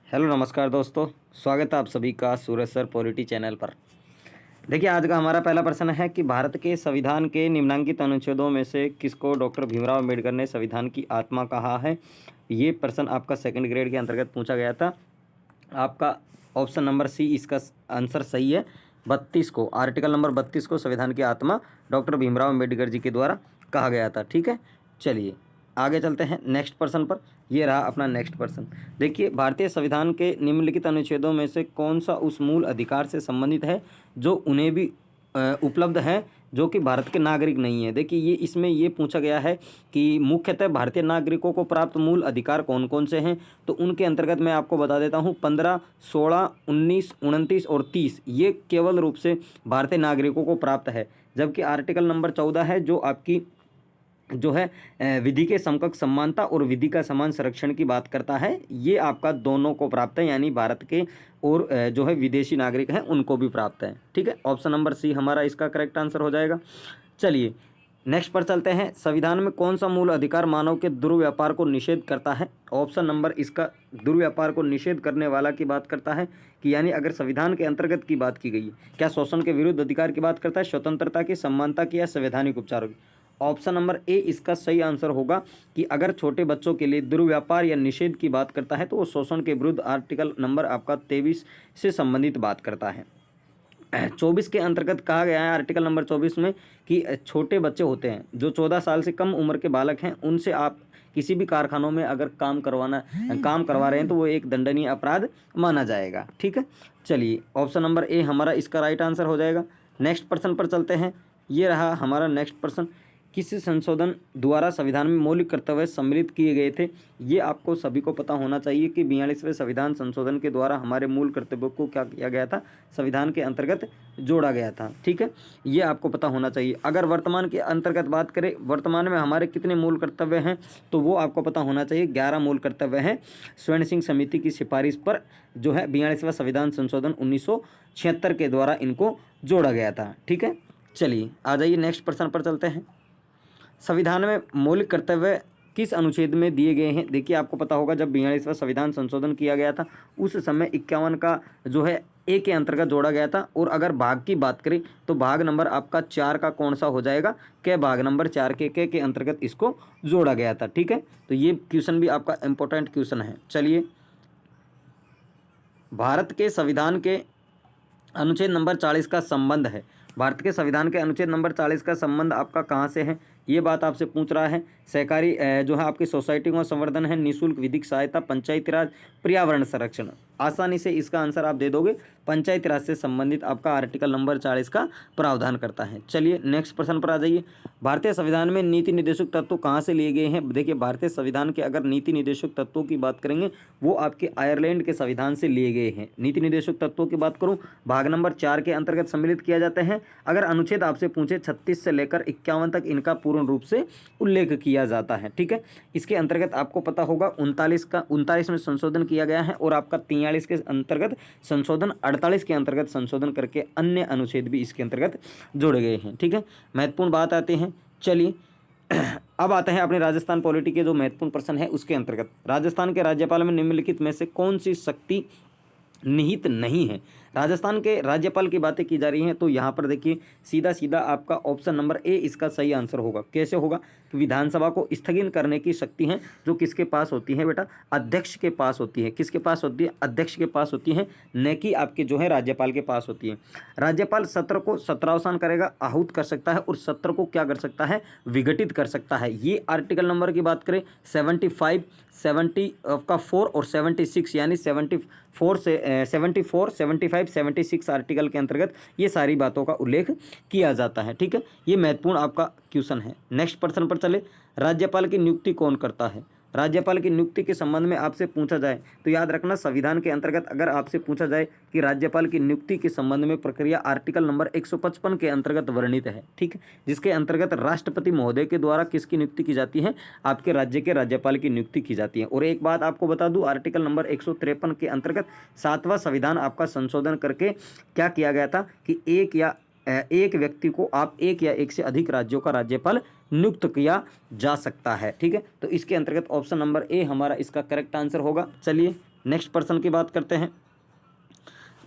Hello नमस्कार दोस्तों, स्वागत है आप सभी का सूरज सर पॉलिटी चैनल पर। देखिए, आज का हमारा पहला प्रश्न है कि भारत के संविधान के निम्नलिखित अनुच्छेदों में से किसको डॉक्टर भीमराव अम्बेडकर ने संविधान की आत्मा कहा है। ये प्रश्न आपका सेकंड ग्रेड के अंतर्गत पूछा गया था। आपका ऑप्शन नंबर सी इसका आंसर सही है। 32 को, आर्टिकल नंबर 32 को संविधान की आत्मा डॉक्टर भीमराव अम्बेडकर जी के द्वारा कहा गया था। ठीक है, चलिए आगे चलते हैं नेक्स्ट प्रश्न पर। ये रहा अपना नेक्स्ट प्रश्न। देखिए, भारतीय संविधान के निम्नलिखित अनुच्छेदों में से कौन सा उस मूल अधिकार से संबंधित है जो उन्हें भी उपलब्ध है जो कि भारत के नागरिक नहीं है। देखिए, ये इसमें ये पूछा गया है कि मुख्यतः भारतीय नागरिकों को प्राप्त मूल अधिकार कौन कौन से हैं। तो उनके अंतर्गत मैं आपको बता देता हूँ, 15, 16, 19, 29 और 30 ये केवल रूप से भारतीय नागरिकों को प्राप्त है। जबकि आर्टिकल नंबर 14 है जो आपकी जो है विधि के समकक्ष समानता और विधि का समान संरक्षण की बात करता है। ये आपका दोनों को प्राप्त है, यानी भारत के और जो है विदेशी नागरिक हैं उनको भी प्राप्त है। ठीक है, ऑप्शन नंबर सी हमारा इसका करेक्ट आंसर हो जाएगा। चलिए नेक्स्ट पर चलते हैं। संविधान में कौन सा मूल अधिकार मानव के दुर्व्यापार को निषेध करता है। ऑप्शन नंबर इसका दुर्व्यापार को निषेध करने वाला की बात करता है कि यानी अगर संविधान के अंतर्गत की बात की गई है, क्या शोषण के विरुद्ध अधिकार की बात करता है, स्वतंत्रता की, समानता की या संवैधानिक उपचारों की। ऑप्शन नंबर ए इसका सही आंसर होगा कि अगर छोटे बच्चों के लिए दुर्व्यापार या निषेध की बात करता है तो वो शोषण के विरुद्ध आर्टिकल नंबर आपका 23 से संबंधित बात करता है। 24 के अंतर्गत कहा गया है आर्टिकल नंबर 24 में कि छोटे बच्चे होते हैं जो 14 साल से कम उम्र के बालक हैं, उनसे आप किसी भी कारखानों में अगर काम करवा रहे हैं तो वो एक दंडनीय अपराध माना जाएगा। ठीक है, चलिए ऑप्शन नंबर ए हमारा इसका राइट आंसर हो जाएगा। नेक्स्ट प्रश्न पर चलते हैं। ये रहा हमारा नेक्स्ट प्रश्न। किस संशोधन द्वारा संविधान में मौलिक कर्तव्य सम्मिलित किए गए थे। ये आपको सभी को पता होना चाहिए कि 42वें संविधान संशोधन के द्वारा हमारे मूल कर्तव्यों को क्या किया गया था, संविधान के अंतर्गत जोड़ा गया था। ठीक है, ये आपको पता होना चाहिए। अगर वर्तमान के अंतर्गत बात करें, वर्तमान में हमारे कितने मूल कर्तव्य हैं, तो वो आपको पता होना चाहिए। 11 मूल कर्तव्य हैं। स्वर्ण सिंह समिति की सिफारिश पर जो है 42वां संविधान संशोधन 1976 के द्वारा इनको जोड़ा गया था। ठीक है, चलिए आ जाइए नेक्स्ट प्रश्न पर चलते हैं। संविधान में मौलिक कर्तव्य किस अनुच्छेद में दिए गए हैं। देखिए, आपको पता होगा जब 42वां संविधान संशोधन किया गया था उस समय 51 का जो है ए के अंतर्गत जोड़ा गया था। और अगर भाग की बात करें तो भाग नंबर आपका 4 का कौन सा हो जाएगा, के भाग नंबर 4 के अंतर्गत इसको जोड़ा गया था। ठीक है, तो ये क्वेश्चन भी आपका इंपॉर्टेंट क्वेश्चन है। चलिए, भारत के संविधान के अनुच्छेद नंबर 40 का संबंध है। भारत के संविधान के अनुच्छेद नंबर 40 का संबंध आपका कहाँ से है, ये बात आपसे पूछ रहा है। सहकारी जो है आपकी सोसाइटी का संवर्धन है, निःशुल्क विधिक सहायता, पंचायती राज, पर्यावरण संरक्षण। आसानी से इसका आंसर आप दे दोगे। पंचायती राज से संबंधित आपका आर्टिकल नंबर 40 का प्रावधान करता है। चलिए नेक्स्ट प्रश्न पर आ जाइए। भारतीय संविधान में नीति निर्देशक तत्व कहाँ से लिए गए हैं। देखिए, भारतीय संविधान के अगर नीति निर्देशक तत्वों की बात करेंगे वो आपके आयरलैंड के संविधान से लिए गए हैं। नीति निर्देशक तत्वों की बात करूँ, भाग नंबर 4 के अंतर्गत सम्मिलित किया जाते हैं। अगर अनुच्छेद आपसे पूछे 36 से लेकर 51 तक इनका पूर्ण रूप से उल्लेख किया जाता है। ठीक है, इसके अंतर्गत आपको पता होगा 39 में संशोधन किया गया है और आपका 43 के अंतर्गत संशोधन, 48 के अंतर्गत संशोधन करके अन्य अनुच्छेद भी इसके अंतर्गत जोड़े गए हैं। ठीक है, महत्वपूर्ण बात आते हैं। चलिए अब आते हैं अपने राजस्थान पॉलिटी के जो महत्वपूर्ण प्रश्न है उसके अंतर्गत। राजस्थान के राज्यपाल में निम्नलिखित में से कौन सी शक्ति निहित नहीं है। राजस्थान के राज्यपाल की बातें की जा रही हैं तो यहाँ पर देखिए सीधा सीधा आपका ऑप्शन नंबर ए इसका सही आंसर होगा। कैसे होगा कि विधानसभा को स्थगित करने की शक्ति है जो किसके पास होती है बेटा, अध्यक्ष के पास होती है। किसके पास होती है, अध्यक्ष के पास होती है, न कि आपके जो है राज्यपाल के पास होती है। राज्यपाल सत्र को सत्रावसान करेगा, आहूत कर सकता है और सत्र को क्या कर सकता है, विघटित कर सकता है। ये आर्टिकल नंबर की बात करें 75, 70 का 4 और 76 यानी 74 से 74, 75, 76 आर्टिकल के अंतर्गत ये सारी बातों का उल्लेख किया जाता है। ठीक है, ये महत्वपूर्ण आपका क्वेश्चन है। नेक्स्ट प्रश्न पर चले। राज्यपाल की नियुक्ति कौन करता है। राज्यपाल की नियुक्ति के संबंध में आपसे पूछा जाए तो याद रखना, संविधान के अंतर्गत अगर आपसे पूछा जाए कि राज्यपाल की नियुक्ति के संबंध में प्रक्रिया आर्टिकल नंबर 155 के अंतर्गत वर्णित है। ठीक है, जिसके अंतर्गत राष्ट्रपति महोदय के द्वारा किसकी नियुक्ति की जाती है, आपके राज्य के राज्यपाल की नियुक्ति की जाती है। और एक बात आपको बता दूं, आर्टिकल नंबर 153 के अंतर्गत 7वां संविधान आपका संशोधन करके क्या किया गया था कि एक व्यक्ति को आप एक या एक से अधिक राज्यों का राज्यपाल नियुक्त किया जा सकता है। ठीक है, तो इसके अंतर्गत ऑप्शन नंबर ए हमारा इसका करेक्ट आंसर होगा। चलिए नेक्स्ट प्रश्न की बात करते हैं।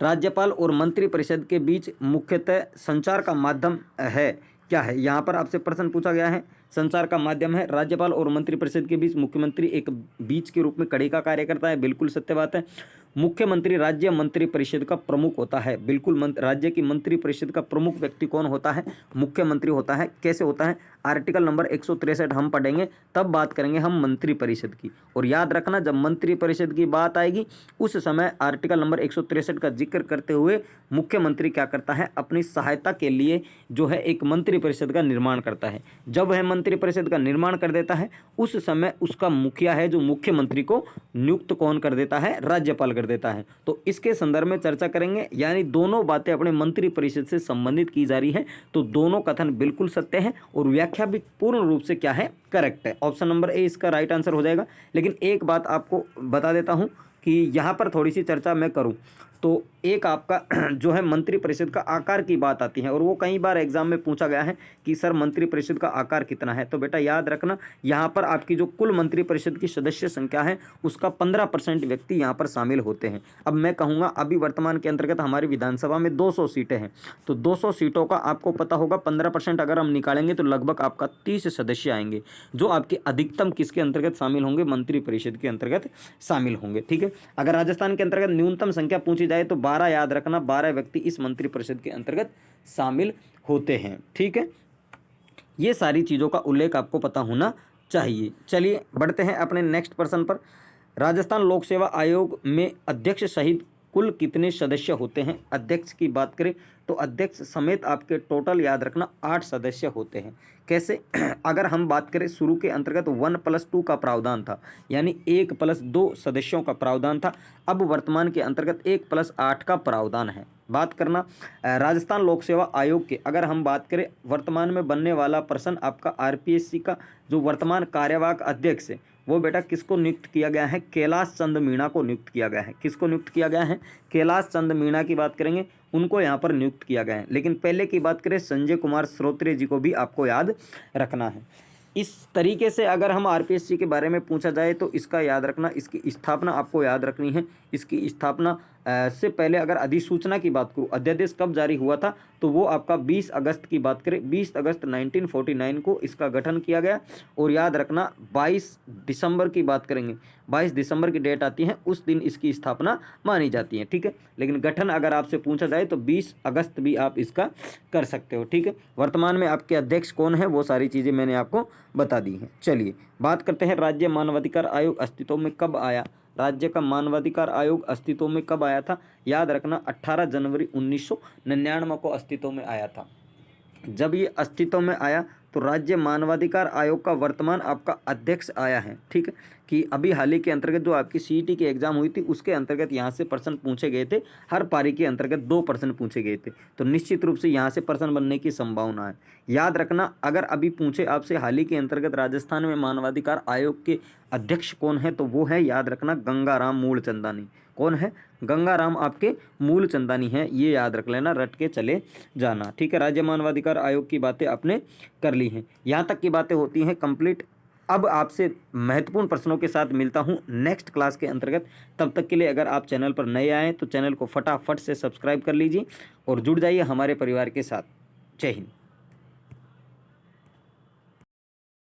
राज्यपाल और मंत्रिपरिषद के बीच मुख्यतः संचार का माध्यम है क्या है? यहाँ पर आपसे प्रश्न पूछा गया है, संचार का माध्यम है राज्यपाल और मंत्रिपरिषद के बीच मुख्यमंत्री एक बीच के रूप में कड़ी का कार्य करता है। बिल्कुल सत्य बात है। मुख्यमंत्री राज्य मंत्रिपरिषद का प्रमुख होता है। बिल्कुल, राज्य की मंत्रिपरिषद का प्रमुख व्यक्ति कौन होता है? मुख्यमंत्री होता है। कैसे होता है? आर्टिकल नंबर 163 हम पढ़ेंगे, तब बात करेंगे हम मंत्रिपरिषद की। और याद रखना, जब मंत्रिपरिषद की बात आएगी उस समय आर्टिकल नंबर 163 का जिक्र करते हुए मुख्यमंत्री क्या करता है? अपनी सहायता के लिए जो है एक मंत्रिपरिषद का निर्माण करता है। जब वह मंत्रिपरिषद का निर्माण कर देता है उस समय उसका मुखिया है जो मुख्यमंत्री को नियुक्त कौन कर देता है? राज्यपाल कर देता है। तो इसके संदर्भ में चर्चा करेंगे, यानी दोनों बातें अपने मंत्रिपरिषद से संबंधित की जा रही है। तो दोनों कथन बिल्कुल सत्य है और व्याख्या भी पूर्ण रूप से क्या है? करेक्ट है। ऑप्शन नंबर ए इसका राइट आंसर हो जाएगा। लेकिन एक बात आपको बता देता हूं कि यहाँ पर थोड़ी सी चर्चा मैं करूँ तो एक आपका जो है मंत्रिपरिषद का आकार की बात आती है और वो कई बार एग्जाम में पूछा गया है कि सर मंत्रिपरिषद का आकार कितना है। तो बेटा याद रखना, यहाँ पर आपकी जो कुल मंत्रिपरिषद की सदस्य संख्या है उसका 15% व्यक्ति यहाँ पर शामिल होते हैं। अब मैं कहूँगा अभी वर्तमान के अंतर्गत हमारी विधानसभा में 200 सीटें हैं, तो 200 सीटों का आपको पता होगा 15% अगर हम निकालेंगे तो लगभग आपका 30 सदस्य आएंगे, जो आपके अधिकतम किसके अंतर्गत शामिल होंगे? मंत्रिपरिषद के अंतर्गत शामिल होंगे। ठीक है। अगर राजस्थान के अंतर्गत न्यूनतम संख्या पूछी जाए तो 12, याद रखना 12 व्यक्ति इस मंत्रिपरिषद के अंतर्गत शामिल होते हैं। ठीक है, ये सारी चीज़ों का उल्लेख आपको पता होना चाहिए। चलिए बढ़ते हैं अपने नेक्स्ट प्रश्न पर। राजस्थान लोक सेवा आयोग में अध्यक्ष सहित कुल कितने सदस्य होते हैं? अध्यक्ष की बात करें तो अध्यक्ष समेत आपके टोटल याद रखना 8 सदस्य होते हैं। कैसे? अगर हम बात करें शुरू के अंतर्गत 1+2 का प्रावधान था, यानी 1+2 सदस्यों का प्रावधान था। अब वर्तमान के अंतर्गत 1+8 का प्रावधान है। बात करना राजस्थान लोक सेवा आयोग के, अगर हम बात करें वर्तमान में बनने वाला प्रश्न आपका आरपीएससी का जो वर्तमान कार्यवाहक अध्यक्ष है वो बेटा किसको नियुक्त किया गया है? कैलाश चंद मीणा को नियुक्त किया गया है। किसको नियुक्त किया गया है? कैलाश चंद मीणा की बात करेंगे, उनको यहाँ पर नियुक्त किया गया है। लेकिन पहले की बात करें संजय कुमार श्रोत्रिय जी को भी आपको याद रखना है। इस तरीके से अगर हम आरपीएससी के बारे में पूछा जाए तो इसका याद रखना, इसकी स्थापना आपको याद रखनी है। इसकी स्थापना से पहले अगर अधिसूचना की बात करूँ, अध्यादेश कब जारी हुआ था, तो वो आपका 20 अगस्त की बात करें, 20 अगस्त 1949 को इसका गठन किया गया। और याद रखना 22 दिसंबर की बात करेंगे, 22 दिसंबर की डेट आती है, उस दिन इसकी स्थापना मानी जाती है। ठीक है, लेकिन गठन अगर आपसे पूछा जाए तो 20 अगस्त भी आप इसका कर सकते हो। ठीक है, वर्तमान में आपके अध्यक्ष कौन है वो सारी चीज़ें मैंने आपको बता दी हैं। चलिए बात करते हैं राज्य मानवाधिकार आयोग अस्तित्व में कब आया? राज्य का मानवाधिकार आयोग अस्तित्व में कब आया था? याद रखना 18 जनवरी 1999 को अस्तित्व में आया था। जब ये अस्तित्व में आया तो राज्य मानवाधिकार आयोग का वर्तमान आपका अध्यक्ष आया है। ठीक है, कि अभी हाल ही के अंतर्गत जो आपकी सीईटी की एग्जाम हुई थी उसके अंतर्गत यहाँ से प्रश्न पूछे गए थे। हर पारी के अंतर्गत 2 प्रश्न पूछे गए थे, तो निश्चित रूप से यहाँ से प्रश्न बनने की संभावना है। याद रखना, अगर अभी पूछे आपसे हाल ही के अंतर्गत राजस्थान में मानवाधिकार आयोग के अध्यक्ष कौन है, तो वो है याद रखना गंगाराम मूलचंदानी। कौन है? गंगाराम आपके मूलचंदानी है, ये याद रख लेना, रट के चले जाना। ठीक है, राज्य मानवाधिकार आयोग की बातें आपने कर ली हैं, यहाँ तक की बातें होती हैं कंप्लीट। अब आपसे महत्वपूर्ण प्रश्नों के साथ मिलता हूँ नेक्स्ट क्लास के अंतर्गत। तब तक के लिए अगर आप चैनल पर नए आएँ तो चैनल को फटाफट से सब्सक्राइब कर लीजिए और जुड़ जाइए हमारे परिवार के साथ। जय हिंद।